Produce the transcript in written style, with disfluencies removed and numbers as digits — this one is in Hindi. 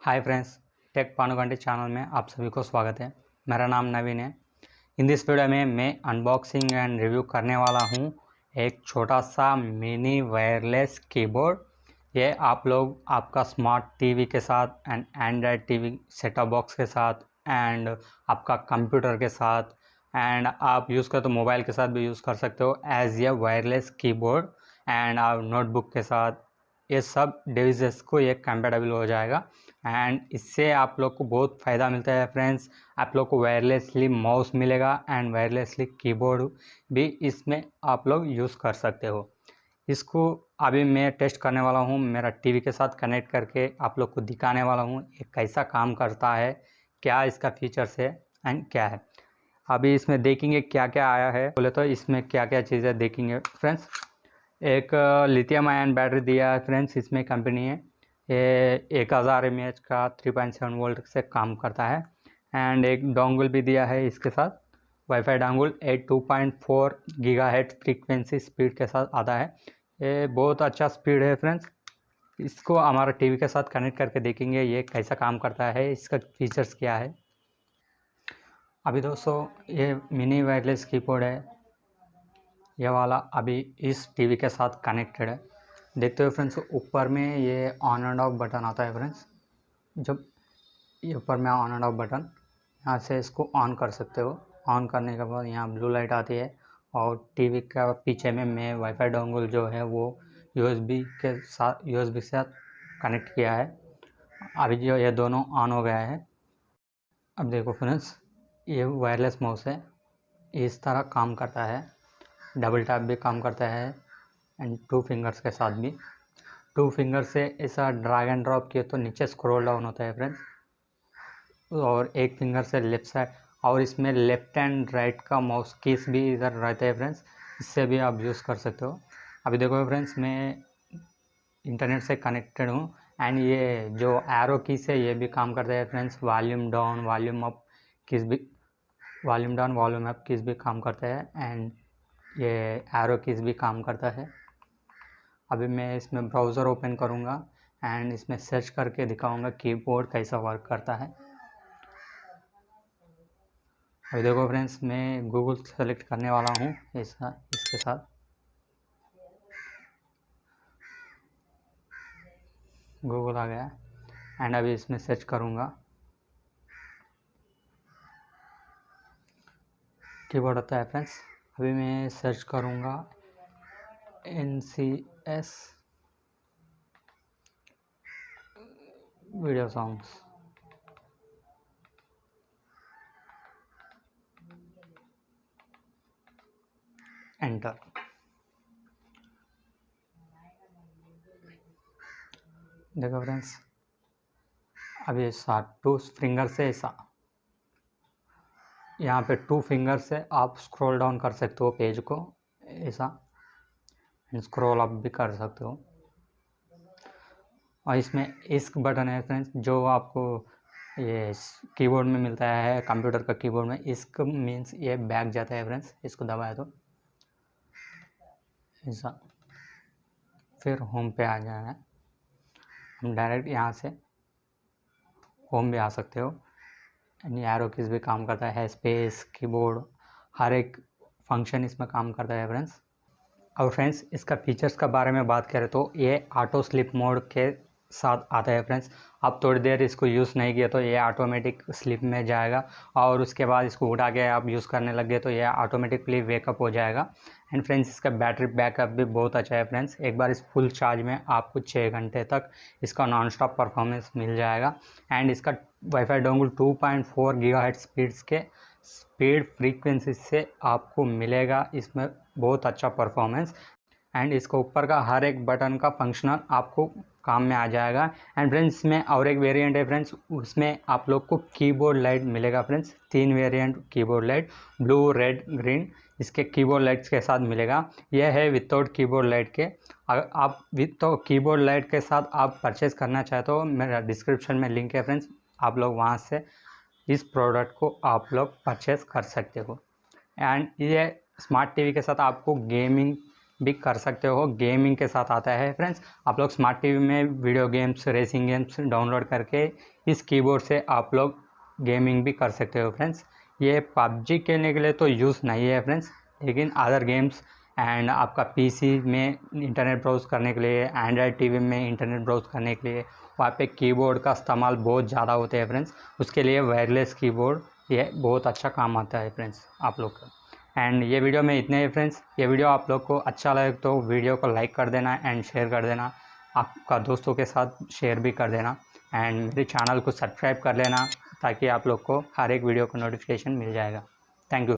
हाय फ्रेंड्स, टेक पानुगंटी चैनल में आप सभी को स्वागत है। मेरा नाम नवीन है। इन दिस वीडियो में मैं अनबॉक्सिंग एंड रिव्यू करने वाला हूँ एक छोटा सा मिनी वायरलेस कीबोर्ड। ये आप लोग आपका स्मार्ट टीवी के साथ and Android TV setup box के साथ एंड आपका कंप्यूटर के साथ एंड आप यूज़ कर तो मोबाइल के साथ भी यूज़ कर सकते हो as a wireless keyboard and आप नोटबुक के साथ ये सब डिवाइसेस को ये कंपेटेबल हो जाएगा। एंड इससे आप लोग को बहुत फ़ायदा मिलता है फ्रेंड्स। आप लोग को वायरलेसली माउस मिलेगा एंड वायरलेसली कीबोर्ड भी इसमें आप लोग यूज़ कर सकते हो। इसको अभी मैं टेस्ट करने वाला हूँ, मेरा टीवी के साथ कनेक्ट करके आप लोग को दिखाने वाला हूँ ये कैसा काम करता है, क्या इसका फीचर्स है एंड क्या है। अभी इसमें देखेंगे क्या क्या आया है। बोले तो इसमें क्या क्या चीज़ें देखेंगे फ्रेंड्स। एक लिथियम आयन बैटरी दिया है फ्रेंड्स, इसमें कंपनी है। ये 1000 mAh का 3.7 वोल्ट से काम करता है। एंड एक डोंगल भी दिया है इसके साथ, wifi dongle 2.4 gigahertz frequency speed के साथ आता है। ये बहुत अच्छा स्पीड है फ्रेंड्स। इसको हमारा टीवी के साथ कनेक्ट करके देखेंगे ये कैसा काम करता है, इसका फीचर्स क्या है। अभी दोस्तों ये मिनी वायरलेस कीबोर्ड है, ये वाला अभी इस टीवी के साथ कनेक्टेड है। देखते हो फ्रेंड्स, ऊपर में ये ऑन एंड ऑफ बटन आता है फ्रेंड्स। जब ये ऊपर में ऑन एंड ऑफ बटन, यहाँ से इसको ऑन कर सकते हो। ऑन करने के बाद यहाँ ब्लू लाइट आती है और टीवी का पीछे में मैं वाईफाई डोंगल जो है वो यूएसबी के साथ कनेक्ट किया है। अभी जो ये दोनों ऑन हो गया है। अब देखो फ्रेंड्स, ये वायरलेस माउस है, इस तरह काम करता है। डबल टैप भी काम करता है एंड 2 फिंगर्स के साथ भी। 2 फिंगर से ऐसा ड्रैग एंड ड्रॉप किए तो नीचे स्क्रॉल डाउन होता है फ्रेंड्स, और एक फिंगर से लेफ़्ट साइड, और इसमें लेफ़्ट एंड राइट का माउस कीज भी इधर रहता है फ्रेंड्स, इससे भी आप यूज़ कर सकते हो। अभी देखो फ्रेंड्स, मैं इंटरनेट से कनेक्टेड हूँ एंड ये जो एरो कीज है ये भी काम करता है friends. Volume down volume up keys भी, volume down volume up keys भी काम करता है एंड ये एरो कीज भी काम करता है। अभी मैं इसमें ब्राउज़र ओपन करूँगा एंड इसमें सर्च करके दिखाऊंगा कीबोर्ड कैसा वर्क करता है। अभी देखो फ्रेंड्स, मैं गूगल सेलेक्ट करने वाला हूँ इसके साथ। गूगल आ गया एंड अभी इसमें सर्च करूँगा कीबोर्ड होता है फ्रेंड्स। अभी मैं सर्च करूँगा NCS वीडियो सॉन्ग्स। एंटर। देखो फ्रेंड्स, अभी ऐसा 2 फिंगर से ऐसा यहाँ पे 2 फिंगर से आप स्क्रॉल डाउन कर सकते हो पेज को ऐसा, एंड स्क्रॉल अप भी कर सकते हो। और इसमें इस्क बटन है फ्रेंड्स, जो आपको ये कीबोर्ड में मिलता है, कंप्यूटर का कीबोर्ड में। इस्क मीन्स ये बैक जाता है फ्रेंड्स, इसको दबाया तो ऐसा, फिर होम पे आ जाना है। हम डायरेक्ट यहाँ से होम भी आ सकते हो। एंड एरो कीज भी काम करता है, स्पेस कीबोर्ड हर एक फंक्शन इसमें काम करता है फ्रेंड्स। और फ्रेंड्स, इसका फीचर्स का बारे में बात करें तो ये ऑटो स्लीप मोड के साथ आता है फ्रेंड्स। आप थोड़ी देर इसको यूज़ नहीं किया तो ये ऑटोमेटिक स्लीप में जाएगा, और उसके बाद इसको उठा के आप यूज़ करने लगे तो ये ऑटोमेटिकली वेकअप हो जाएगा। एंड फ्रेंड्स, इसका बैटरी बैकअप भी बहुत अच्छा है फ्रेंड्स। एक बार इस फुल चार्ज में आपको 6 घंटे तक इसका नॉन स्टॉप परफॉर्मेंस मिल जाएगा। एंड इसका wifi dongle 2.4 gigahertz speed frequency से आपको मिलेगा इसमें बहुत अच्छा परफॉर्मेंस। एंड इसको ऊपर का हर एक बटन का फंक्शनल आपको काम में आ जाएगा। एंड फ्रेंड्स, इसमें और एक वेरिएंट है फ्रेंड्स, उसमें आप लोग को कीबोर्ड लाइट मिलेगा friends. 3 variant keyboard light, blue red green, इसके कीबोर्ड लाइट्स के साथ मिलेगा। यह है विदाउट कीबोर्ड लाइट के। अगर आप विद कीबोर्ड लाइट के साथ आप परचेज़ करना चाहते हो, मेरा डिस्क्रिप्शन में लिंक है फ्रेंड्स, आप लोग वहाँ से इस प्रोडक्ट को आप लोग परचेज़ कर सकते हो। एंड ये स्मार्ट टीवी के साथ आपको गेमिंग भी कर सकते हो, गेमिंग के साथ आता है फ्रेंड्स। आप लोग स्मार्ट टीवी में video games, racing games download करके इस कीबोर्ड से आप लोग गेमिंग भी कर सकते हो फ्रेंड्स। ये पबजी खेलने के लिए तो यूज़ नहीं है फ्रेंड्स, लेकिन अदर गेम्स एंड आपका पीसी में इंटरनेट ब्राउज़ करने के लिए, एंड्रॉयड टीवी में इंटरनेट ब्राउज़ करने के लिए वहाँ पे कीबोर्ड का इस्तेमाल बहुत ज़्यादा होते हैं फ्रेंड्स। उसके लिए वायरलेस कीबोर्ड ये बहुत अच्छा काम आता है फ्रेंड्स आप लोग का। एंड ये वीडियो में इतने ही फ्रेंड्स। ये वीडियो आप लोग को अच्छा लगे तो वीडियो को लाइक कर देना एंड शेयर कर देना, आपका दोस्तों के साथ शेयर भी कर देना एंड मेरे चैनल को सब्सक्राइब कर लेना ताकि आप लोग को हर एक वीडियो का नोटिफिकेशन मिल जाएगा। Thank you.